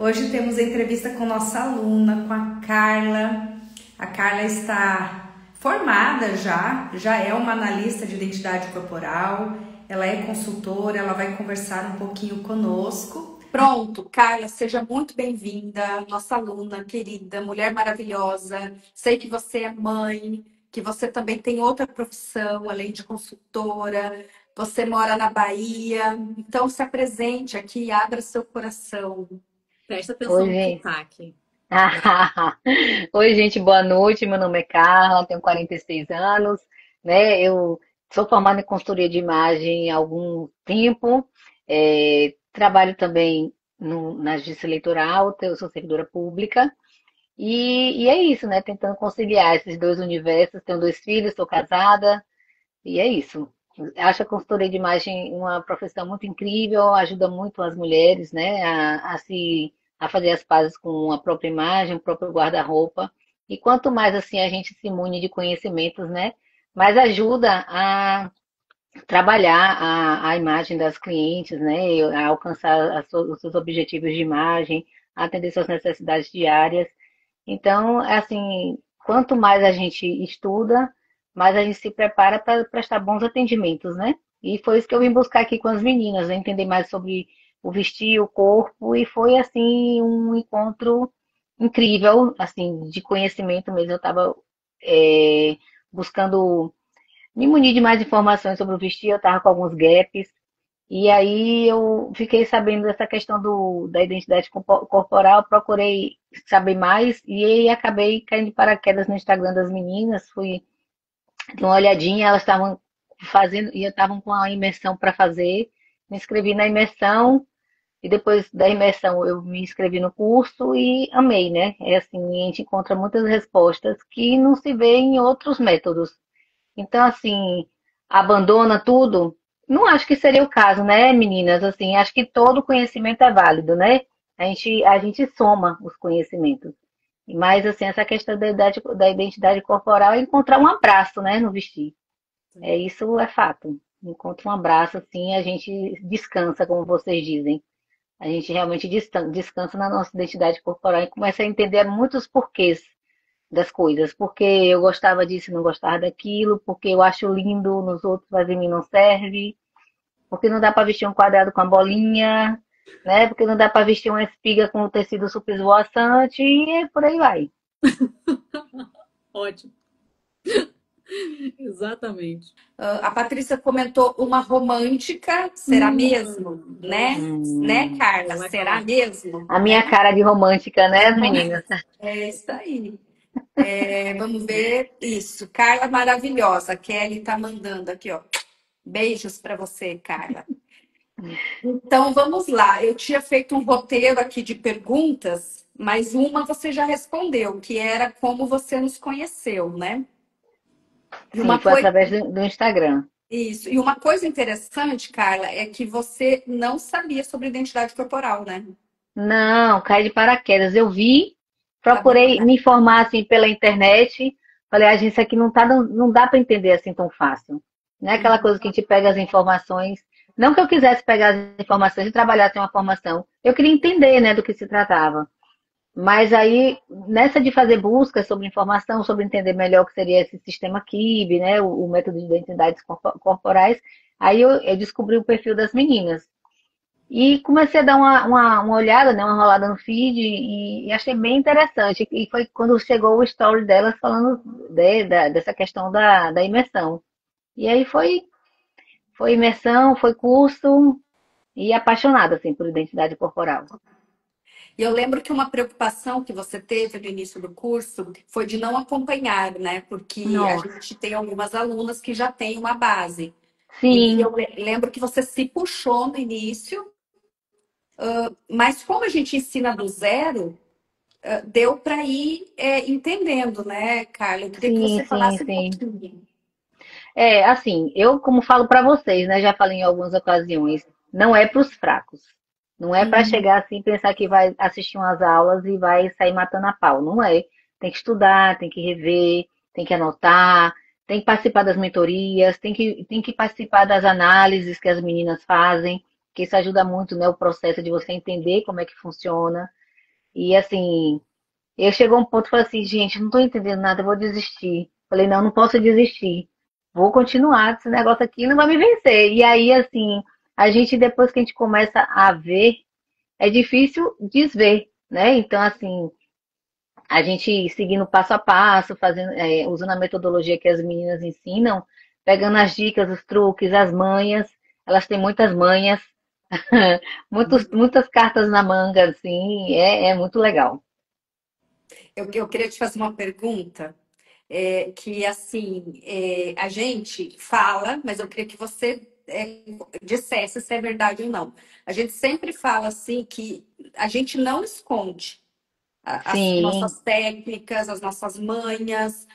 Hoje temos a entrevista com nossa aluna, com a Carla. A Carla está formada já é uma analista de identidade corporal, ela é consultora, ela vai conversar um pouquinho conosco. Pronto, Carla, seja muito bem-vinda, nossa aluna querida, mulher maravilhosa. Sei que você é mãe, que você também tem outra profissão, além de consultora. Você mora na Bahia, então se apresente aqui e abra seu coração. Presta atenção Oi, no gente. sotaque. Oi, gente, boa noite. Meu nome é Carla, tenho 46 anos, né? Eu sou formada em consultoria de imagem há algum tempo, trabalho também na Justiça Eleitoral, eu sou servidora pública, e é isso, né? Tentando conciliar esses dois universos. Tenho dois filhos, estou casada, e é isso. Acho a consultoria de imagem uma profissão muito incrível, ajuda muito as mulheres, né, a fazer as pazes com a própria imagem, o próprio guarda-roupa. E quanto mais assim a gente se imune de conhecimentos, né, mais ajuda a trabalhar a imagem das clientes, né, a alcançar os seus objetivos de imagem, a atender suas necessidades diárias. Então, assim, quanto mais a gente estuda, mais a gente se prepara para prestar bons atendimentos, né? E foi isso que eu vim buscar aqui com as meninas, né? Entender mais sobre o vestir, o corpo, e foi, assim, um encontro incrível, assim, de conhecimento mesmo. Eu estava buscando me munir de mais informações sobre o vestir, eu estava com alguns gaps, e aí eu fiquei sabendo dessa questão da identidade corporal, procurei saber mais e aí acabei caindo de paraquedas no Instagram das meninas, fui dar uma olhadinha, elas estavam fazendo e estavam com a imersão para fazer, me inscrevi na imersão e depois da imersão eu me inscrevi no curso e amei, né? É assim, a gente encontra muitas respostas que não se vê em outros métodos. Então, assim, abandona tudo? Não acho que seria o caso, né, meninas? Assim, acho que todo conhecimento é válido, né? A gente soma os conhecimentos. Mas, assim, essa questão da identidade corporal é encontrar um abraço, né, no vestir. Isso é fato. Encontra um abraço, assim, a gente descansa, como vocês dizem. A gente realmente descansa na nossa identidade corporal e começa a entender muitos porquês das coisas, porque eu gostava disso e não gostava daquilo, porque eu acho lindo nos outros, mas em mim não serve, porque não dá para vestir um quadrado com a bolinha, né? Porque não dá para vestir uma espiga com o tecido super esvoaçante e por aí vai. Ótimo. Exatamente. A Patrícia comentou uma romântica, será mesmo? Né, Gosto. Carla? Ela Será coloca. mesmo? A minha Né? cara de romântica, né, as meninas? É isso aí. Vamos ver isso. Carla maravilhosa. Kelly tá mandando aqui, ó. Beijos para você, Carla. Então vamos lá. Eu tinha feito um roteiro aqui de perguntas, mas uma você já respondeu, que era como você nos conheceu, né? E Sim, uma foi coisa, através do Instagram. isso. E uma coisa interessante, Carla, é que você não sabia sobre identidade corporal, né? Não, caí de paraquedas. Eu vi, procurei Abandonar. me informar assim pela internet. Falei, gente, isso aqui não dá para entender assim tão fácil. Não é aquela coisa que a gente pega as informações. Não que eu quisesse pegar as informações e trabalhar sem uma formação. Eu queria entender, né, do que se tratava. Mas aí, nessa de fazer buscas sobre informação, sobre entender melhor o que seria esse sistema KIB, né, o método de identidades corporais, aí eu descobri o perfil das meninas. E comecei a dar uma olhada, né, uma rolada no feed e achei bem interessante. E foi quando chegou o story delas falando dessa questão da imersão. E aí foi imersão, foi curso e apaixonada assim, por identidade corporal. E eu lembro que uma preocupação que você teve no início do curso foi de não acompanhar, né? Porque a Nossa, gente tem algumas alunas que já têm uma base. E eu sim, lembro que você se puxou no início, mas como a gente ensina do zero, deu para ir entendendo, né, Carla? Eu queria que sim, você sim, falasse um sim. pouquinho. É, assim, eu como falo para vocês, né, já falei em algumas ocasiões, não é para os fracos. Não é para Hum. chegar assim, pensar que vai assistir umas aulas e vai sair matando a pau. Não é. Tem que estudar, tem que rever, tem que anotar, tem que participar das mentorias, tem que participar das análises que as meninas fazem, que isso ajuda muito, né, o processo de você entender como é que funciona. E assim, eu chegou a um ponto e falei assim, gente, não tô entendendo nada, eu vou desistir. Falei, não, não posso desistir. Vou continuar, esse negócio aqui não vai me vencer. E aí, assim, a gente, depois que a gente começa a ver, é difícil desver, né? Então, assim, a gente seguindo passo a passo, fazendo, usando a metodologia que as meninas ensinam, pegando as dicas, os truques, as manhas. Elas têm muitas manhas, muitas cartas na manga, assim, é muito legal. Eu queria te fazer uma pergunta, que assim, a gente fala, mas eu queria que você dissesse se é verdade ou não. A gente sempre fala assim que a gente não esconde as Sim, nossas técnicas, as nossas manhas,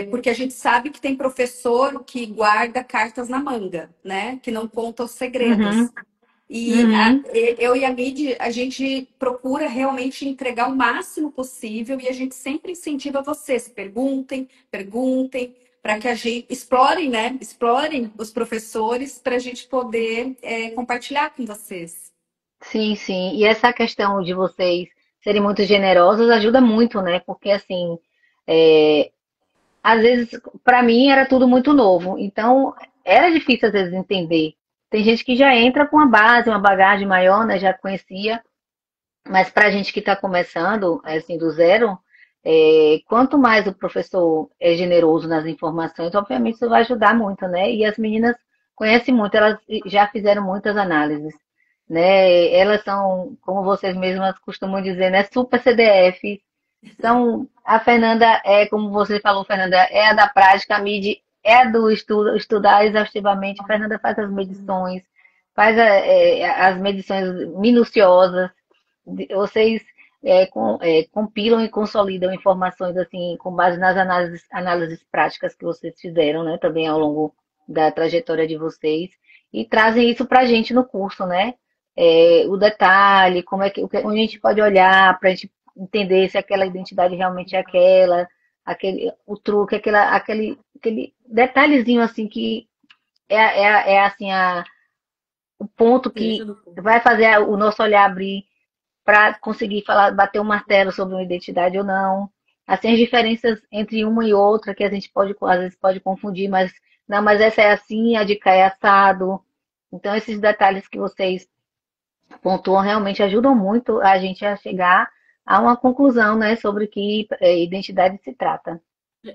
porque a gente sabe que tem professor que guarda cartas na manga, né? Que não conta os segredos. uhum, uhum. Eu e a Mid, a gente procura realmente entregar o máximo possível e a gente sempre incentiva vocês, perguntem, perguntem, para que a gente explorem, né? Explorem os professores para a gente poder compartilhar com vocês. Sim, sim. E essa questão de vocês serem muito generosos ajuda muito, né? Porque assim, é, às vezes, para mim era tudo muito novo. Então, era difícil às vezes entender. Tem gente que já entra com uma base, uma bagagem maior, né? Já conhecia. Mas para a gente que está começando, assim, do zero, quanto mais o professor é generoso nas informações, obviamente isso vai ajudar muito, né? E as meninas conhecem muito, elas já fizeram muitas análises, né? Elas são, como vocês mesmas costumam dizer, né? Super CDF. São, a Fernanda é, como você falou, Fernanda, é a da prática, a Midi é a do estudo, estudar exaustivamente. A Fernanda faz as medições, faz as medições minuciosas. Vocês compilam e consolidam informações assim com base nas análises práticas que vocês fizeram, né? Também ao longo da trajetória de vocês e trazem isso para a gente no curso, né? O detalhe, como é que onde a gente pode olhar para a gente entender se aquela identidade realmente é aquela, o truque, aquele detalhezinho assim que assim o ponto Cereja que do bolo. vai fazer o nosso olhar abrir para conseguir falar, bater um martelo sobre uma identidade ou não. Assim, as diferenças entre uma e outra, que a gente pode, às vezes pode confundir, mas não, mas essa é assim, a de cá é assado. Então, esses detalhes que vocês pontuam realmente ajudam muito a gente a chegar a uma conclusão, né, sobre que identidade se trata.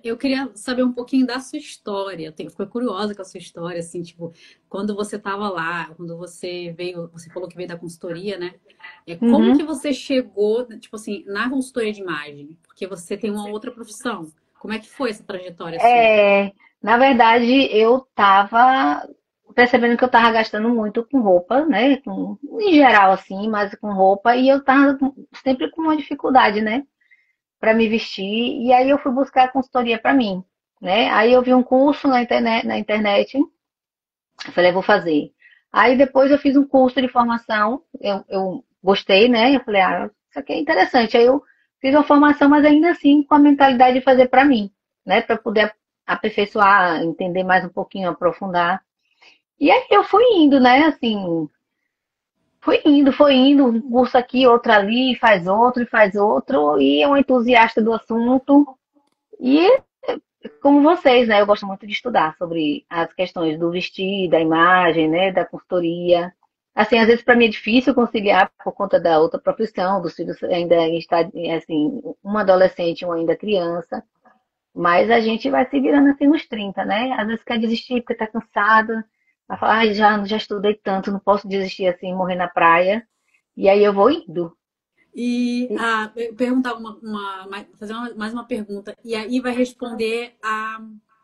Eu queria saber um pouquinho da sua história. Fiquei curiosa com a sua história, assim, tipo, quando você estava lá, quando você veio, você falou que veio da consultoria, né? Como Uhum. que você chegou, tipo assim, na consultoria de imagem? Porque você tem uma outra profissão. Como é que foi essa trajetória sua? Na verdade, eu estava percebendo que eu estava gastando muito com roupa, né? Em geral, assim, mas com roupa, e eu estava sempre com uma dificuldade, né? Para me vestir, e aí eu fui buscar a consultoria para mim, né? Aí eu vi um curso na internet, eu falei, vou fazer. Aí depois eu fiz um curso de formação, eu gostei, né? Eu falei, isso aqui é interessante. Aí eu fiz uma formação, mas ainda assim com a mentalidade de fazer para mim, né? Para poder aperfeiçoar, entender mais um pouquinho, aprofundar. E aí eu fui indo, né? Assim, foi indo, um curso aqui, outro ali, e faz outro, e é um entusiasta do assunto. E como vocês, né? Eu gosto muito de estudar sobre as questões do vestir, da imagem, né? Da consultoria. Assim, às vezes para mim é difícil conciliar por conta da outra profissão, dos filhos ainda está, assim, uma adolescente e uma ainda criança. Mas a gente vai se virando assim nos 30, né? Às vezes quer desistir porque tá cansada. Vai falar, ai, já estudei tanto, não posso desistir assim, morrer na praia. E aí eu vou indo. E perguntar fazer mais uma pergunta. E aí vai responder a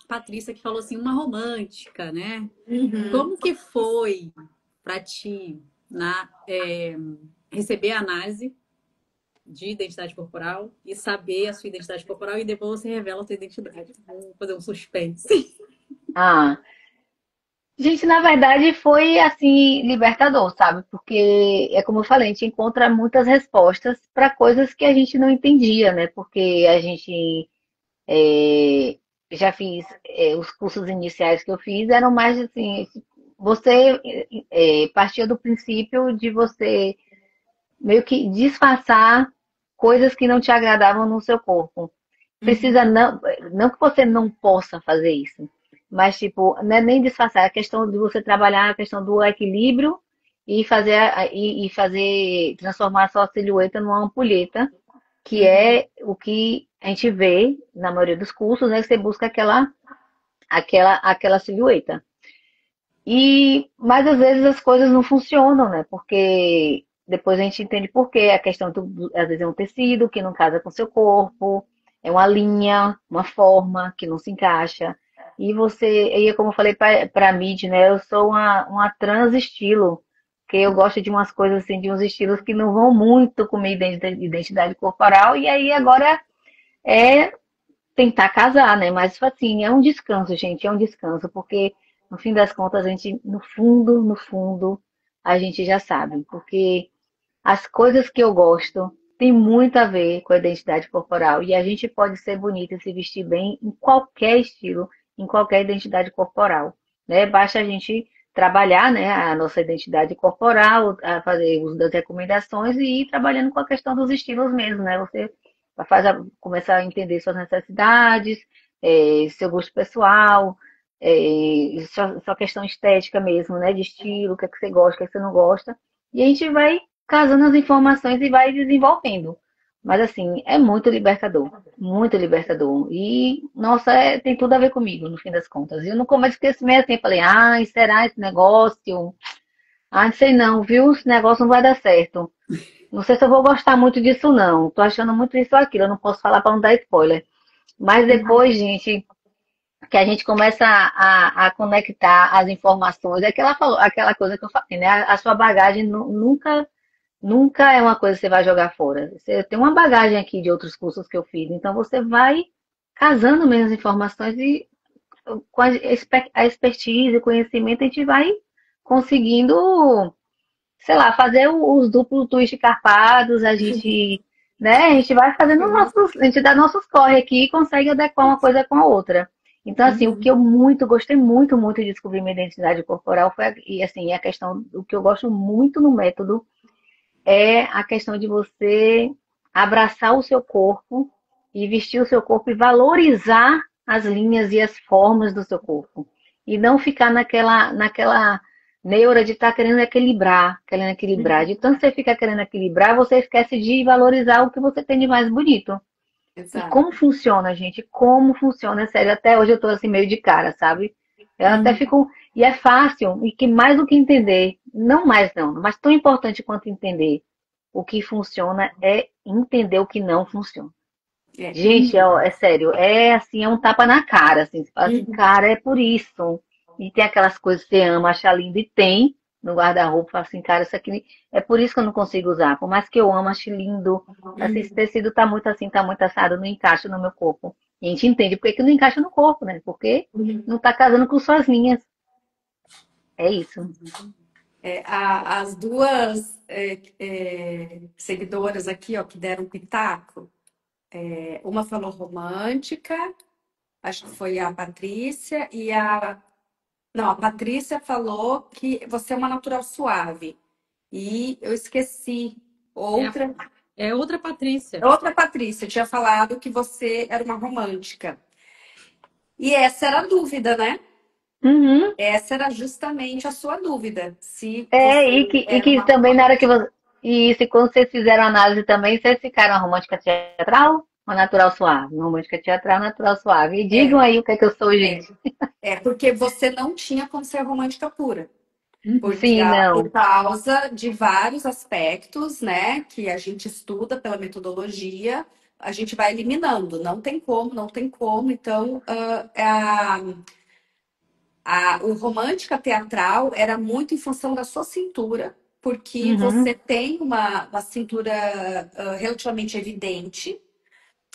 Patrícia que falou assim, uma romântica, né? Uhum. Como que foi para ti receber a análise de identidade corporal e saber a sua identidade corporal e depois você revela a sua identidade? Vamos fazer um suspense. Ah, gente, na verdade foi assim libertador, sabe? Porque é como eu falei, a gente encontra muitas respostas para coisas que a gente não entendia, né? Porque a gente é, já fiz os cursos iniciais que eu fiz eram mais assim, você partia do princípio de você meio que disfarçar coisas que não te agradavam no seu corpo. Precisa Uhum. não, não que você não possa fazer isso, mas tipo, não é nem disfarçar, é a questão de você trabalhar a questão do equilíbrio e fazer transformar a sua silhueta numa ampulheta, que Uhum. é o que a gente vê na maioria dos cursos, né? Que você busca aquela silhueta. Mas às vezes as coisas não funcionam, né? Porque depois a gente entende por quê. A questão às vezes é um tecido que não casa com seu corpo, é uma linha, uma forma que não se encaixa. E como eu falei para a Mid, né? Eu sou uma trans estilo, que eu gosto de umas coisas assim, de uns estilos que não vão muito com minha identidade corporal. E aí agora é tentar casar, né? Mas assim, é um descanso, gente, é um descanso, porque no fim das contas a gente, no fundo, a gente já sabe, porque as coisas que eu gosto têm muito a ver com a identidade corporal e a gente pode ser bonita e se vestir bem em qualquer estilo, em qualquer identidade corporal, né? Basta a gente trabalhar, né, a nossa identidade corporal, a fazer uso das recomendações e ir trabalhando com a questão dos estilos mesmo, né? Você começar a entender suas necessidades, seu gosto pessoal, sua questão estética mesmo, né? De estilo, o que é que você gosta, o que é que você não gosta. E a gente vai casando as informações e vai desenvolvendo. Mas assim, é muito libertador. Muito libertador. E, nossa, tem tudo a ver comigo, no fim das contas. E eu no começo fiquei assim, meio assim, falei, ai, será esse negócio? Ah, não sei não, viu? Esse negócio não vai dar certo. Não sei se eu vou gostar muito disso, não. Tô achando muito isso ou aquilo. Eu não posso falar para não dar spoiler. Mas Uhum. depois, gente, que a gente começa a conectar as informações, é que ela falou, aquela coisa que eu falei, né? A sua bagagem nunca é uma coisa que você vai jogar fora. Você tem uma bagagem aqui de outros cursos que eu fiz, então você vai casando mesmo as informações e com a expertise, o conhecimento, a gente vai conseguindo, sei lá, fazer os duplos twist carpados, né, a gente vai fazendo a gente dá nossos corre aqui e consegue adequar uma coisa com a outra. Então, assim, o que Uhum. eu muito, gostei muito, muito de descobrir minha identidade corporal foi, e assim, a questão, o que eu gosto muito no método é a questão de você abraçar o seu corpo e vestir o seu corpo e valorizar as linhas e as formas do seu corpo. E não ficar naquela neura de estar querendo equilibrar, querendo equilibrar. Uhum. De tanto você fica querendo equilibrar, você esquece de valorizar o que você tem de mais bonito. E Exato. como funciona, gente? Como funciona? É sério, até hoje eu tô assim meio de cara, sabe? Eu até Uhum. fico. E é fácil, e que mais do que entender, não mais não, mas tão importante quanto entender o que funciona é entender o que não funciona. É. Gente, é sério, é assim, é um tapa na cara, assim, você fala assim, Uhum. cara, é por isso. E tem aquelas coisas que você ama, acha lindo, e tem no guarda-roupa, fala assim, cara, isso aqui é por isso que eu não consigo usar. Por mais que eu amo, ache lindo, assim, esse Uhum. tecido tá muito assim, tá muito assado, não encaixa no meu corpo. E a gente entende por que que não encaixa no corpo, né? Porque Uhum. não tá casando com suas linhas. É isso. As duas seguidoras aqui, ó, que deram pitaco, uma falou romântica, acho que foi a Patrícia, não, a Patrícia falou que você é uma natural suave. E eu esqueci É, outra, é outra Patrícia. outra Patrícia tinha falado que você era uma romântica. E essa era a dúvida, né? Uhum. Essa era justamente a sua dúvida, se É, você e era que uma também na hora que romântica. você. E isso, e quando vocês fizeram a análise também, vocês ficaram a romântica teatral ou natural suave? Romântica teatral, natural suave. E digam É, aí o que é que eu sou, é, gente. é porque você não tinha como ser romântica pura. Uhum. Porque Sim, por não. causa de vários aspectos, né, que a gente estuda pela metodologia, a gente vai eliminando. Não tem como, não tem como. Então, o romântica teatral era muito em função da sua cintura, porque Uhum, você tem uma cintura relativamente evidente,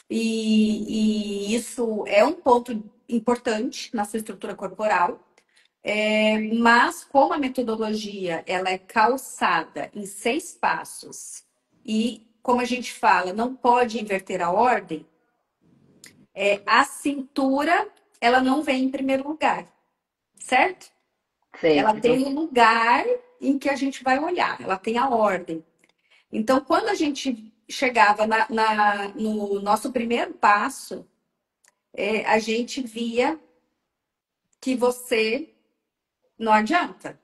e isso é um ponto importante na sua estrutura corporal. Mas como a metodologia ela é calçada em 6 passos e como a gente fala, não pode inverter a ordem, a cintura ela não vem em primeiro lugar, certo? Ela tem certo. um lugar em que a gente vai olhar, ela tem a ordem. Então, quando a gente chegava no nosso primeiro passo, a gente via que você não adianta.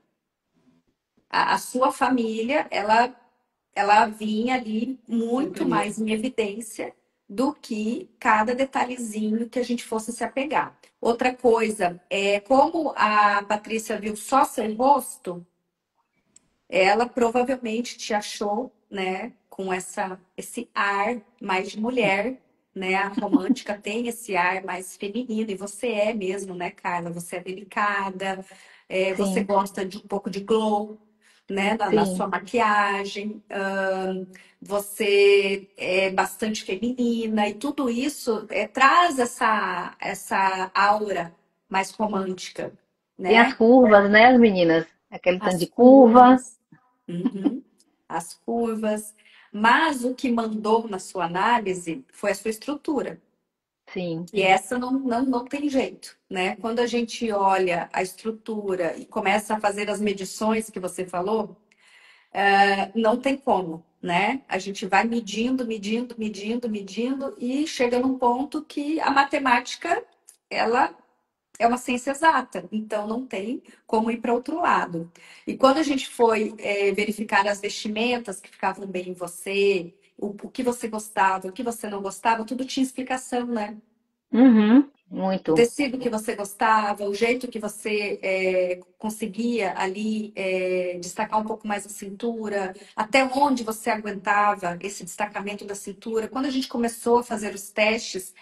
A sua família, ela vinha ali muito mais em evidência do que cada detalhezinho que a gente fosse se apegar. Outra coisa, como a Patrícia viu só seu rosto, ela provavelmente te achou, né, com esse ar mais de mulher, né? A romântica tem esse ar mais feminino, e você é mesmo, né, Carla? Você é delicada, você Sim, gosta de um pouco de glow, né, na sua sim. maquiagem, você é bastante feminina, e tudo isso traz essa aura mais romântica, Tem as né? curvas, né, as meninas? Aquele tanto de As curva. curvas. Uhum. As curvas. Mas o que mandou na sua análise foi a sua estrutura. Sim. E essa não tem jeito, né? Quando a gente olha a estrutura e começa a fazer as medições que você falou, não tem como, né? A gente vai medindo, medindo, medindo, medindo e chega num ponto que a matemática, ela é uma ciência exata, então não tem como ir para outro lado. E quando a gente foi verificar as vestimentas que ficavam bem em você, o que você gostava, o que você não gostava, tudo tinha explicação, né? Uhum, O muito. tecido que você gostava, o jeito que você conseguia ali destacar um pouco mais a cintura, até onde você aguentava esse destacamento da cintura. Quando a gente começou a fazer os testes,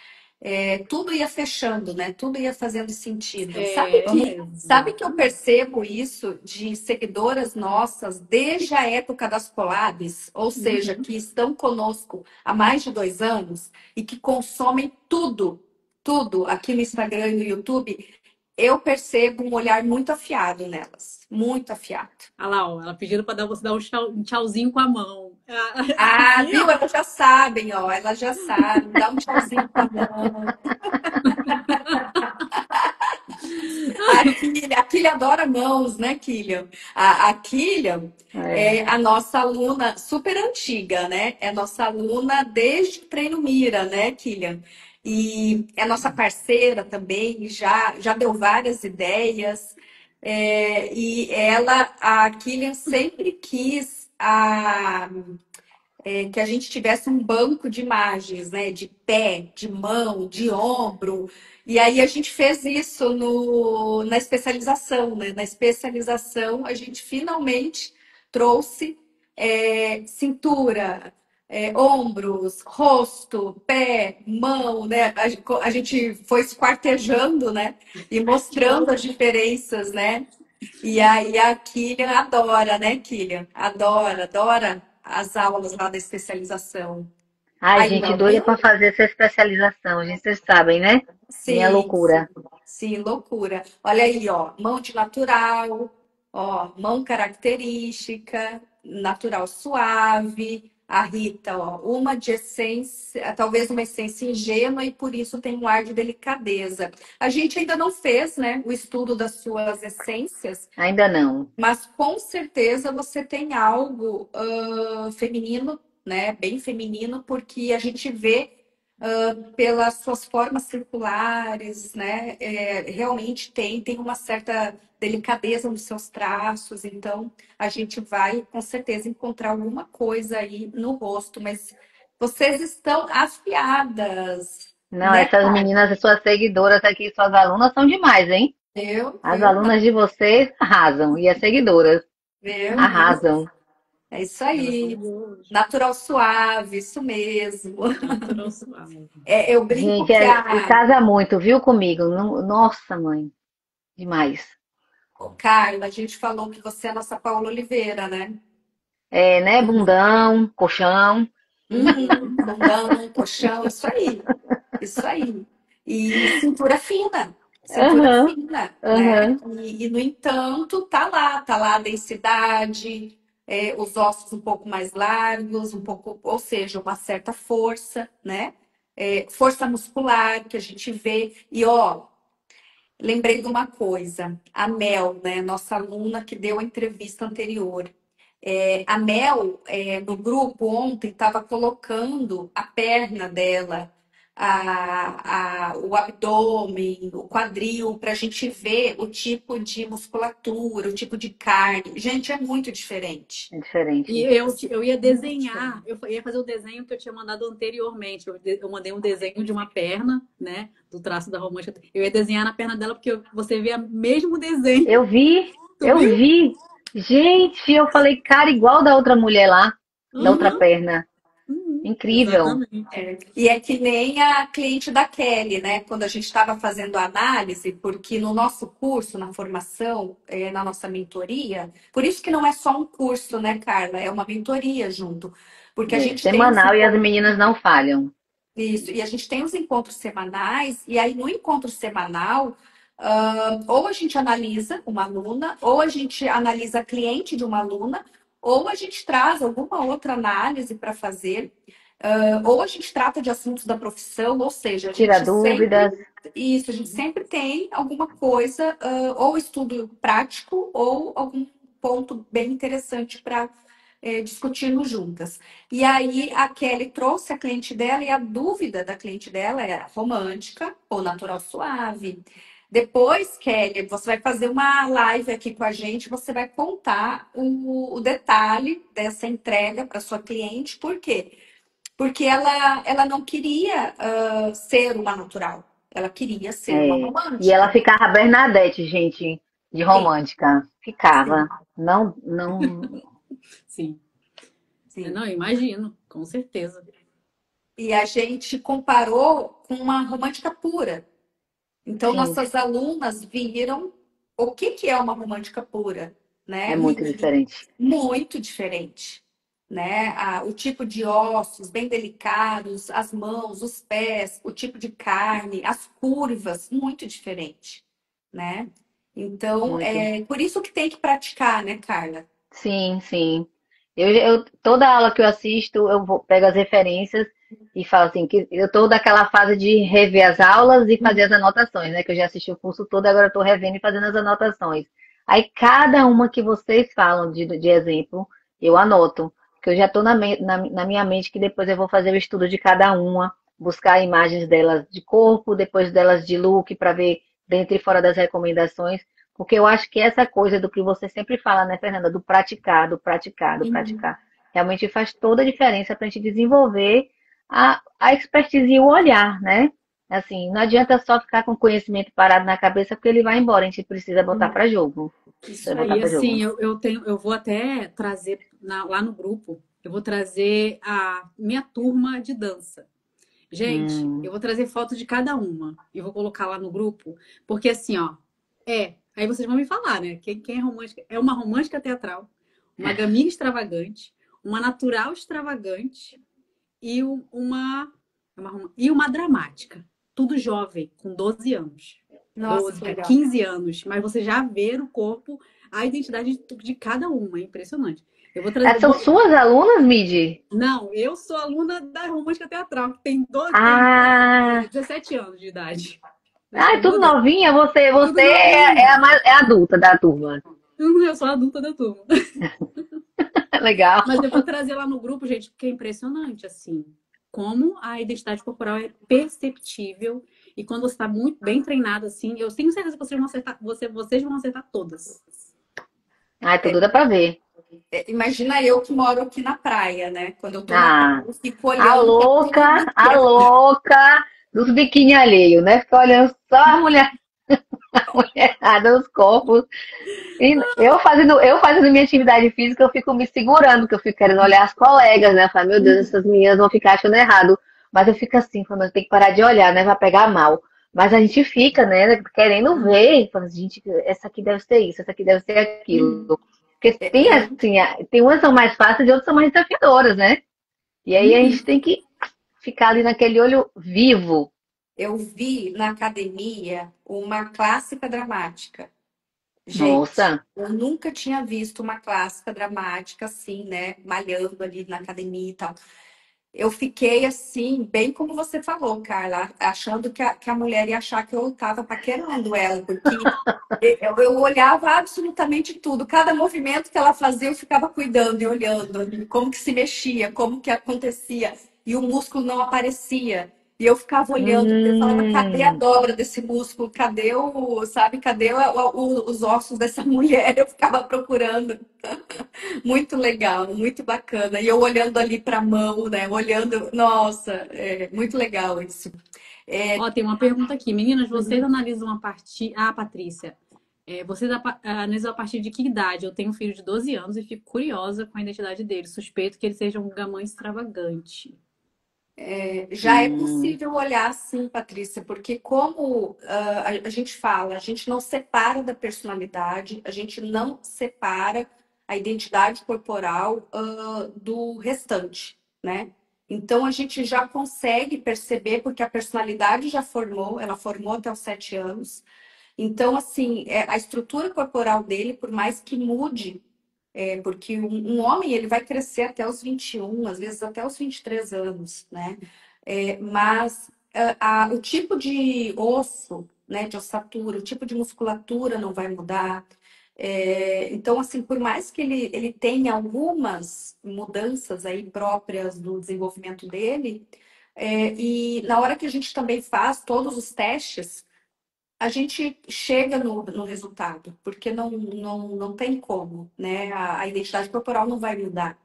tudo ia fechando, né? Tudo ia fazendo sentido. É Sabe mesmo. que eu percebo isso de seguidoras nossas desde a época das collabs, ou seja, que estão conosco há mais de 2 anos e que consomem tudo aqui no Instagram e no YouTube. Eu percebo um olhar muito afiado nelas, muito afiado. Olha lá, ó, ela pedindo para você dar um tchauzinho com a mão. Ah, Assim, viu? ó. Elas já sabem, ó. Elas já sabem. Dá um tchauzinho com a mão. A Kília adora mãos, né, Kília? A Kília É. é a nossa aluna super antiga, né? É nossa aluna desde o Treino Mira, né, Kília? E é nossa parceira também, já deu várias ideias. E a Kília sempre quis que a gente tivesse um banco de imagens, né? De pé, de mão, de ombro. E aí a gente fez isso na especialização, né? Na especialização, a gente finalmente trouxe cintura, ombros, rosto, pé, mão, né? A gente foi esquartejando, né? E mostrando as diferenças, né? E aí a Killian adora, né, Killian? Adora, adora as aulas lá da especialização. Ai, Aí, gente ó, doida viu? para fazer essa especialização, gente, vocês sabem, né? Minha Sim, loucura. sim, loucura. Olha aí, ó, mão de natural, ó, mão característica, natural suave. A Rita, ó, uma de essência, talvez uma essência ingênua e por isso tem um ar de delicadeza. A gente ainda não fez, né, o estudo das suas essências, Ainda não. mas com certeza você tem algo feminino, né? Bem feminino, porque a gente vê pelas suas formas circulares, né? Realmente tem uma certa delicadeza nos seus traços, então a gente vai com certeza encontrar alguma coisa aí no rosto, mas vocês estão afiadas, Não, né, essas Karen? meninas, as suas seguidoras aqui, suas alunas são demais, hein? As Viu? alunas de vocês arrasam. E as seguidoras Viu? arrasam. É isso Elas são aí. boas. Natural suave, isso mesmo. Natural suave. Eu brinco Gente, que e casa muito, viu, comigo? Nossa, mãe, demais. Carla, a gente falou que você é a nossa Paula Oliveira, né? É, né? Bundão, colchão. Bundão, colchão, isso aí. Isso aí. E cintura Aham, fina, né? aham. No entanto, tá lá a densidade, os ossos um pouco mais largos, um pouco, ou seja, uma certa força, né? Força muscular que a gente vê. E ó, lembrei de uma coisa, a Mel, né, nossa aluna que deu a entrevista anterior. A Mel, no grupo ontem, estava colocando a perna dela, o abdômen, o quadril, para a gente ver o tipo de musculatura, o tipo de carne. Gente, é muito diferente. É E diferente. eu ia Muito desenhar, diferente. eu ia fazer o desenho que eu tinha mandado anteriormente. Eu mandei um desenho de uma perna, né? Do traço da romântica. Eu ia desenhar na perna dela, porque você vê o mesmo desenho. Eu vi, Tu eu viu? vi. Gente, eu falei, cara, igual da outra mulher lá, da outra Uhum, perna. Incrível. exatamente. E é que nem a cliente da Kelly, né? Quando a gente estava fazendo a análise, porque no nosso curso, na formação, na nossa mentoria, por isso que não é só um curso, né, Carla? É uma mentoria junto. Porque a É, gente tem os semanal e as meninas não falham. isso, e a gente tem os encontros semanais, e aí no encontro semanal, ou a gente analisa uma aluna, ou a gente analisa a cliente de uma aluna, ou a gente traz alguma outra análise para fazer, ou a gente trata de assuntos da profissão, ou seja, a Tira gente dúvidas. sempre, isso, a gente sempre tem alguma coisa, ou estudo prático, ou algum ponto bem interessante para discutirmos juntas. E aí a Kelly trouxe a cliente dela e a dúvida da cliente dela era romântica ou natural suave. Depois, Kelly, você vai fazer uma live aqui com a gente, você vai contar o detalhe dessa entrega para sua cliente, por quê? Porque ela não queria ser uma natural, ela queria ser uma É. E ela romântica. ficava Bernadette, gente, de Sim, romântica. Ficava. sim, Não, não. Sim. sim. Não, imagino, com certeza. E a gente comparou com uma romântica pura. Então, Sim, nossas alunas viram o que que é uma romântica pura, é né? muito diferente. Muito diferente, né? O tipo de ossos bem delicados, as mãos, os pés, o tipo de carne, as curvas, muito diferente, né? Então, Muito. por isso que tem que praticar, né, Carla? Sim, sim. Toda aula que eu assisto, pego as referências e falo assim, que eu tô daquela fase de rever as aulas e fazer as anotações, né? Que eu já assisti o curso todo, agora eu tô revendo e fazendo as anotações. Aí cada uma que vocês falam de exemplo, eu anoto. Que eu já tô na minha mente que depois eu vou fazer o estudo de cada uma, buscar imagens delas de corpo, depois delas de look, para ver dentro e fora das recomendações. Porque eu acho que essa coisa do que você sempre fala, né, Fernanda, do praticar, do praticar, do Uhum. praticar, realmente faz toda a diferença para a gente desenvolver a expertise e o olhar, né? Assim, não adianta só ficar com conhecimento parado na cabeça, porque ele vai embora, a gente precisa botar para jogo. Isso Precisa botar E aí. para assim, jogo. eu vou até trazer lá no grupo, eu vou trazer a minha turma de dança. Gente, eu Hum, vou trazer foto de cada uma e vou colocar lá no grupo, porque assim, ó, aí vocês vão me falar, né? Quem é romântica? É uma romântica teatral, uma gamina extravagante, uma natural extravagante e e uma dramática. Tudo jovem, com 12 anos. Nossa, doze que para legal. 15 anos, mas você já vê o corpo, a identidade de cada uma, é impressionante. Eu vou trazer. essas são suas alunas, Midi? Não, eu sou aluna da Romântica Teatral, que Ah, 17 anos de idade. Acho que ah, é tudo modelo. novinha. Você Tudo é novinha. é a adulta da turma. Eu sou a adulta da turma. Legal. Mas eu vou trazer lá no grupo, gente, porque é impressionante, assim, como a identidade corporal é perceptível e quando você está muito bem treinado, assim, eu tenho certeza que vocês vão acertar, vocês vão acertar todas. Ah, tudo dá para ver. Imagina eu que moro aqui na praia, né? Quando eu tô na praia, Ah, eu fico olhando para tudo que a é. louca dos biquíni alheio, né? Fica olhando só a mulherada, os corpos. E eu fazendo minha atividade física, eu fico me segurando, porque eu fico querendo olhar as colegas, né? Eu falo, meu Deus, essas meninas vão ficar achando errado. Mas eu fico assim, falando, tem que parar de olhar, né? Vai pegar mal. Mas a gente fica, né, querendo ver. Falando, gente, essa aqui deve ser isso, essa aqui deve ser aquilo. Porque tem Eu, assim, tem umas são mais fáceis e outras são mais desafiadoras, né? E aí a gente Uhum. tem que ficar ali naquele olho vivo. eu vi na academia uma clássica dramática. Gente, Nossa, eu nunca tinha visto uma clássica dramática assim, né? Malhando ali na academia e tal. eu fiquei assim, bem como você falou, Carla, achando que a mulher ia achar que eu estava paquerando ela, porque eu olhava absolutamente tudo. Cada movimento que ela fazia, eu ficava cuidando e olhando, como que se mexia, como que acontecia, e o músculo não aparecia. E eu ficava olhando, eu falava, cadê a Hum, dobra desse músculo? Cadê o, sabe, cadê os ossos dessa mulher? Eu ficava procurando. Muito legal, muito bacana. E eu olhando ali para a mão, né? Olhando, nossa, muito legal isso. É, Ó, tem uma pergunta aqui. Meninas, vocês analisam a partir. Ah, Patrícia. Vocês analisam a partir de que idade? Eu tenho um filho de 12 anos e fico curiosa com a identidade dele. Suspeito que ele seja um gamã extravagante. já é possível olhar assim, Patrícia, porque como a gente fala, a gente não separa da personalidade, a gente não separa a identidade corporal do restante, né? Então a gente já consegue perceber, porque a personalidade já formou, ela formou até os 7 anos. Então, assim, a estrutura corporal dele, por mais que mude, porque um homem ele vai crescer até os 21, às vezes até os 23 anos, né? Mas o tipo de osso, né, de ossatura, o tipo de musculatura não vai mudar. Então, assim, por mais que ele tenha algumas mudanças aí próprias do desenvolvimento dele, e na hora que a gente também faz todos os testes, a gente chega no resultado, porque não tem como, né? A identidade corporal não vai mudar.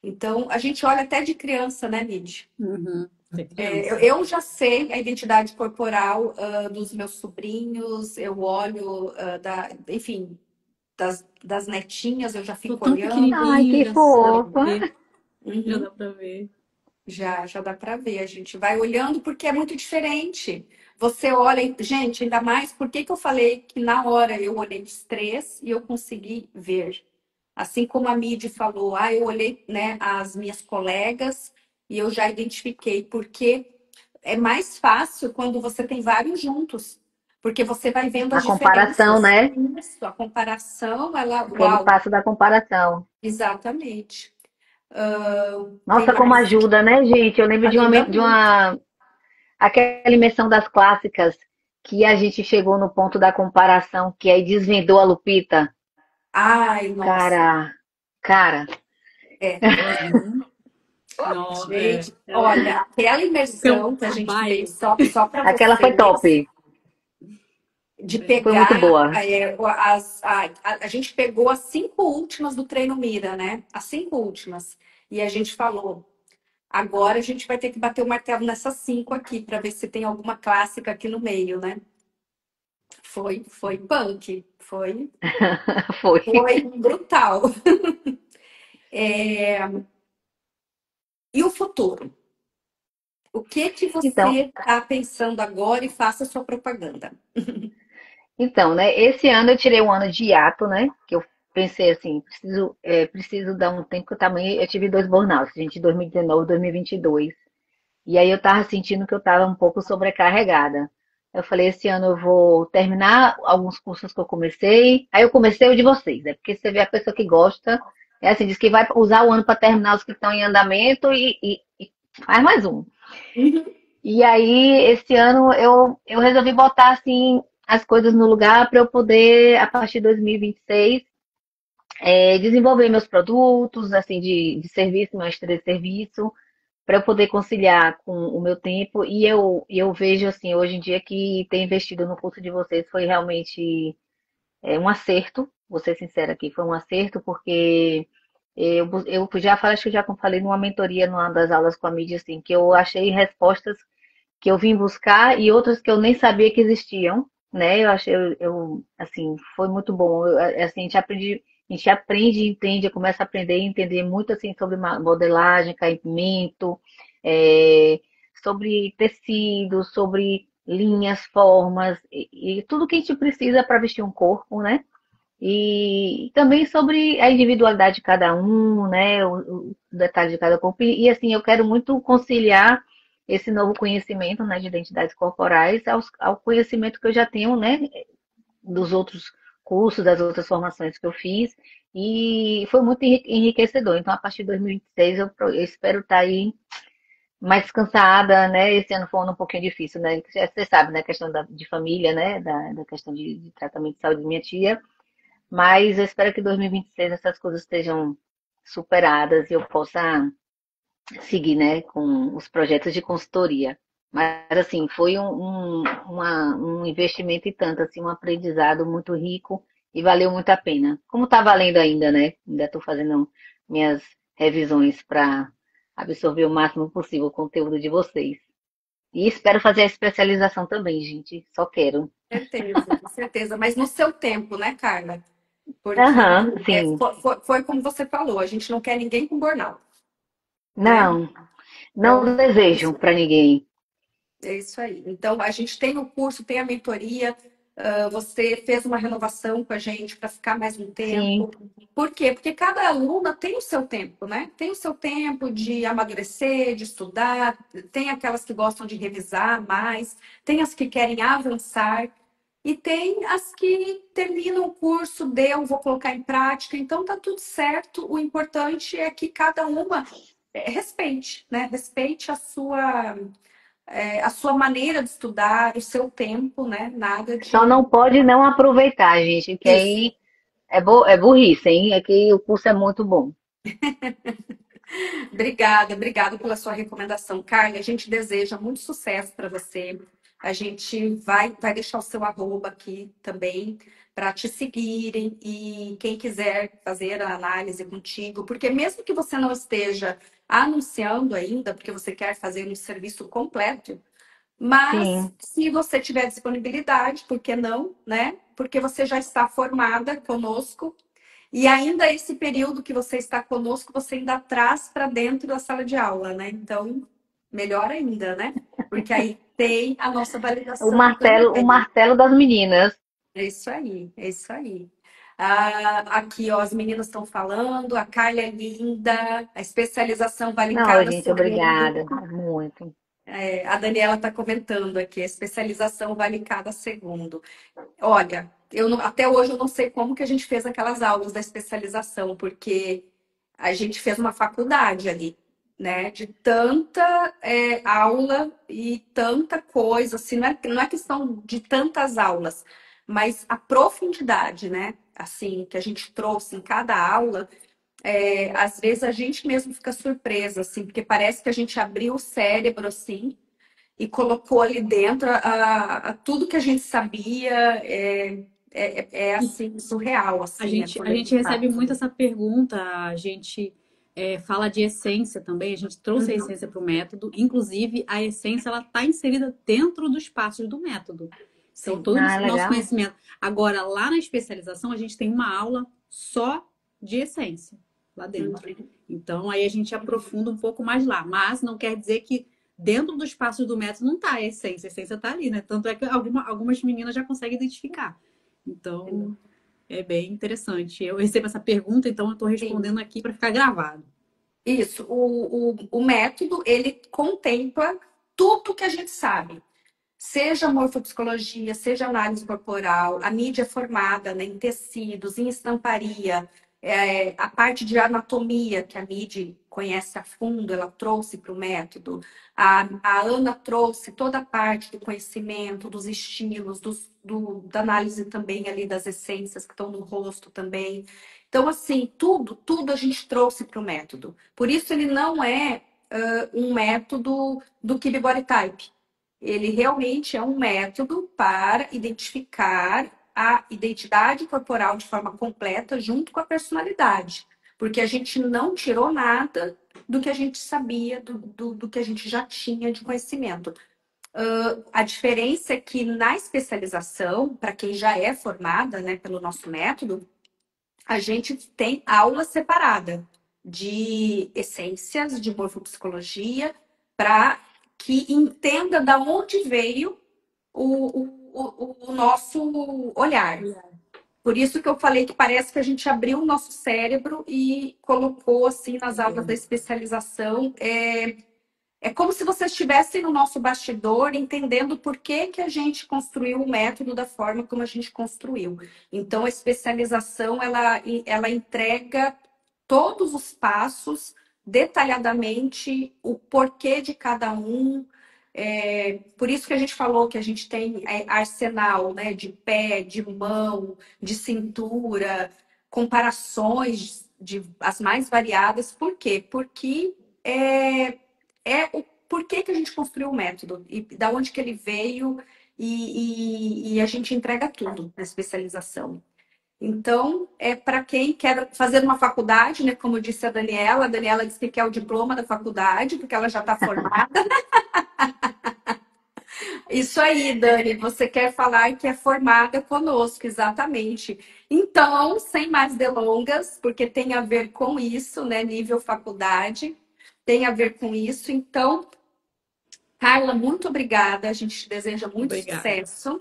Então, a gente olha até de criança, né, Lid? Uhum. Tem criança. Eu já sei a identidade corporal dos meus sobrinhos, eu olho, enfim, das netinhas, eu já Tô fico tão olhando. ai, pequenininho, que já dá pra fofa. ver. Já Uhum. dá pra ver. Já dá para ver. A gente vai olhando porque é muito diferente. Você olha, gente, ainda mais, por que que eu falei que na hora eu olhei os três e eu consegui ver? Assim como a Midi falou, eu olhei, né, as minhas colegas e eu já identifiquei, porque é mais fácil quando você tem vários juntos, porque você vai vendo A as comparação, diferenças. né? Isso, a comparação, ela, Aquele uau, passo da comparação. exatamente. Tem Nossa, como mais, ajuda, né, gente? Eu lembro ajuda de muito. aquela imersão das clássicas que a gente chegou no ponto da comparação, que aí desvendou a Lupita. Ai, nossa. Cara, cara, É. Uhum. Não, Gente, ela olha, aquela foi um imersão que a gente fez baile. só para aquela foi vocês, top. de Foi muito pegar, boa. a gente pegou as 5 últimas do treino Mira, né? As 5 últimas. E a gente falou, agora a gente vai ter que bater o martelo nessas 5 aqui, para ver se tem alguma clássica aqui no meio, né? Foi punk, Foi. foi brutal. E o futuro? O que Então, você está pensando agora e faça sua propaganda? então, né? Esse ano eu tirei um ano de hiato, né? Que eu pensei assim, preciso dar um tempo que eu também eu tive 2 burnouts, gente, 2019 e 2022. E aí eu tava sentindo que eu tava um pouco sobrecarregada. Eu falei, esse ano eu vou terminar alguns cursos que eu comecei. Aí eu comecei o de vocês, né? Porque você vê a pessoa que gosta, assim, diz que vai usar o ano para terminar os que estão em andamento e faz mais um. Uhum. E aí, esse ano eu resolvi botar assim as coisas no lugar para eu poder, a partir de 2026, desenvolver meus produtos, assim, de serviço, meu extra de serviço, para eu poder conciliar com o meu tempo. E eu vejo, assim, hoje em dia que ter investido no curso de vocês foi realmente um acerto. Vou ser sincera aqui, foi um acerto, porque eu já falei, acho que eu já falei numa mentoria, numa das aulas com a mídia, assim, que eu achei respostas que eu vim buscar e outras que eu nem sabia que existiam, né? Eu achei, assim, foi muito bom. Assim, a gente aprende e entende, começa a aprender e entender muito assim sobre modelagem, caimento, é, sobre tecido, sobre linhas, formas e tudo que a gente precisa para vestir um corpo, né? E também sobre a individualidade de cada um, né? O detalhe de cada corpo. Assim, eu quero muito conciliar esse novo conhecimento, né, de identidades corporais ao conhecimento que eu já tenho, né, dos outros cursos, das outras formações que eu fiz. E foi muito enriquecedor. Então, a partir de 2026, eu espero estar aí mais cansada, né? Esse ano foi um ano um pouquinho difícil, né? Você sabe, né? A questão de família, né? Da questão de tratamento de saúde de minha tia. Mas eu espero que em 2026 essas coisas estejam superadas e eu possa seguir, né? Com os projetos de consultoria. Mas, assim, foi um investimento e tanto, assim, um aprendizado muito rico e valeu muito a pena. Como está valendo ainda, né? Ainda estou fazendo minhas revisões para absorver o máximo possível o conteúdo de vocês. E espero fazer a especialização também, gente. Só quero. Certeza, com certeza. Mas no seu tempo, né, Carla? Porque Aham, sim. foi como você falou, a gente não quer ninguém com burnout, né? Não, não Então, desejo para ninguém. é isso aí. Então, a gente tem o curso, tem a mentoria. Você fez uma renovação com a gente para ficar mais um Sim, tempo. Por quê? Porque cada aluna tem o seu tempo, né? Tem o seu tempo de amadurecer, de estudar. Tem aquelas que gostam de revisar mais, tem as que querem avançar. E tem as que terminam o curso, deu, vou colocar em prática. Então, tá tudo certo. O importante é que cada uma respeite, né? Respeite a sua maneira de estudar, o seu tempo, né? Nada só de. não pode não aproveitar, gente, que Isso. aí é burrice, hein? É que o curso é muito bom. Obrigada pela sua recomendação, Carla. A gente deseja muito sucesso para você. A gente vai deixar o seu arroba aqui também para te seguirem e quem quiser fazer a análise contigo, porque mesmo que você não esteja anunciando ainda, porque você quer fazer um serviço completo, mas Sim. se você tiver disponibilidade, por que não, né? Porque você já está formada conosco e ainda esse período que você está conosco, você ainda traz para dentro da sala de aula, né? Então, melhor ainda, né? Porque aí tem a nossa validação O também. martelo das meninas. É isso aí, é isso aí. Ah, aqui, ó, as meninas estão falando, a Carla é linda, a especialização vale Não, cada gente, segundo. obrigada. Muito. A Daniela está comentando aqui, a especialização vale cada segundo. Olha, até hoje eu não sei como que a gente fez aquelas aulas da especialização, porque a gente fez uma faculdade ali, né? De tanta aula e tanta coisa, assim, não é questão de tantas aulas, mas a profundidade, né? Assim, que a gente trouxe em cada aula, às vezes a gente mesmo fica surpresa, assim, porque parece que a gente abriu o cérebro, assim, e colocou ali dentro tudo que a gente sabia. Assim, surreal, assim, A quando a gente gente recebe passa. muito essa pergunta, a gente fala de essência também, a gente trouxe a Uhum. essência para o método, inclusive a essência ela está inserida dentro dos passos do método. Então, Sim. todo Ah, o nosso legal. conhecimento. Agora, lá na especialização, a gente tem uma aula só de essência lá dentro. Uhum. Então, aí a gente aprofunda um pouco mais lá. Mas não quer dizer que dentro dos passos do método não está a essência está ali, né? Tanto é que algumas meninas já conseguem identificar. Então, é bem interessante. Eu recebo essa pergunta, então eu estou Sim. respondendo aqui para ficar gravado. Isso. O método, ele contempla tudo que a gente sabe. Seja morfopsicologia, seja análise corporal, a mídia é formada, né, em tecidos, em estamparia, a parte de anatomia que a mídia conhece a fundo, ela trouxe para o método. A Ana trouxe toda a parte do conhecimento, dos estilos, da análise também ali das essências que estão no rosto também. Então, assim, tudo a gente trouxe para o método. Por isso, ele não é um método do Kibe Body Type. Ele realmente é um método para identificar a identidade corporal de forma completa junto com a personalidade. Porque a gente não tirou nada do que a gente sabia, do que a gente já tinha de conhecimento. A diferença é que na especialização, para quem já é formada, né, pelo nosso método, a gente tem aula separada de essências, de morfopsicologia, para que entenda da onde veio o nosso olhar. Por isso que eu falei que parece que a gente abriu o nosso cérebro e colocou assim nas aulas da especialização. É como se vocês estivessem no nosso bastidor entendendo por que que a gente construiu o método da forma como a gente construiu. Então, a especialização, ela entrega todos os passos detalhadamente o porquê de cada um. Por isso que a gente falou que a gente tem arsenal, né, de pé, de mão, de cintura, comparações de as mais variadas. Por quê? Porque é o porquê que a gente construiu o método e da onde que ele veio e a gente entrega tudo na especialização. Então, é para quem quer fazer uma faculdade, né? Como disse a Daniela disse que quer o diploma da faculdade, porque ela já está formada. Isso aí, Dani, você quer falar que é formada conosco, exatamente. Então, sem mais delongas, porque tem a ver com isso, né? Nível faculdade, tem a ver com isso. Então, Carla, muito obrigada. A gente te deseja muito Obrigada. sucesso.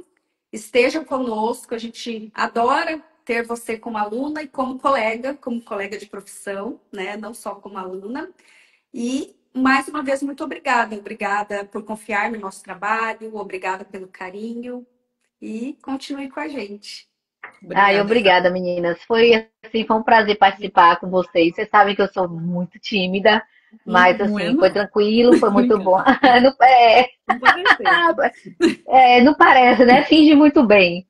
Esteja conosco. A gente adora ter você como aluna e como colega de profissão, né? Não só como aluna. E mais uma vez, muito obrigada. Obrigada por confiar no nosso trabalho, obrigada pelo carinho e continue com a gente. Ai, Obrigada, obrigada, meninas. Foi assim, foi um prazer participar com vocês. Vocês sabem que eu sou muito tímida, mas Não é, assim, foi não. tranquilo, foi muito bom. Brincando. Não, Não pareceu. não parece, né? Finge muito bem.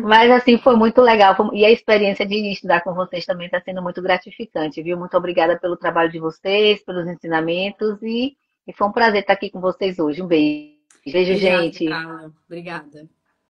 Mas assim, foi muito legal. E a experiência de estudar com vocês também está sendo muito gratificante, viu? Muito obrigada pelo trabalho de vocês, pelos ensinamentos e foi um prazer estar aqui com vocês hoje. Um beijo. Beijo, Obrigada, gente. Carla. Obrigada.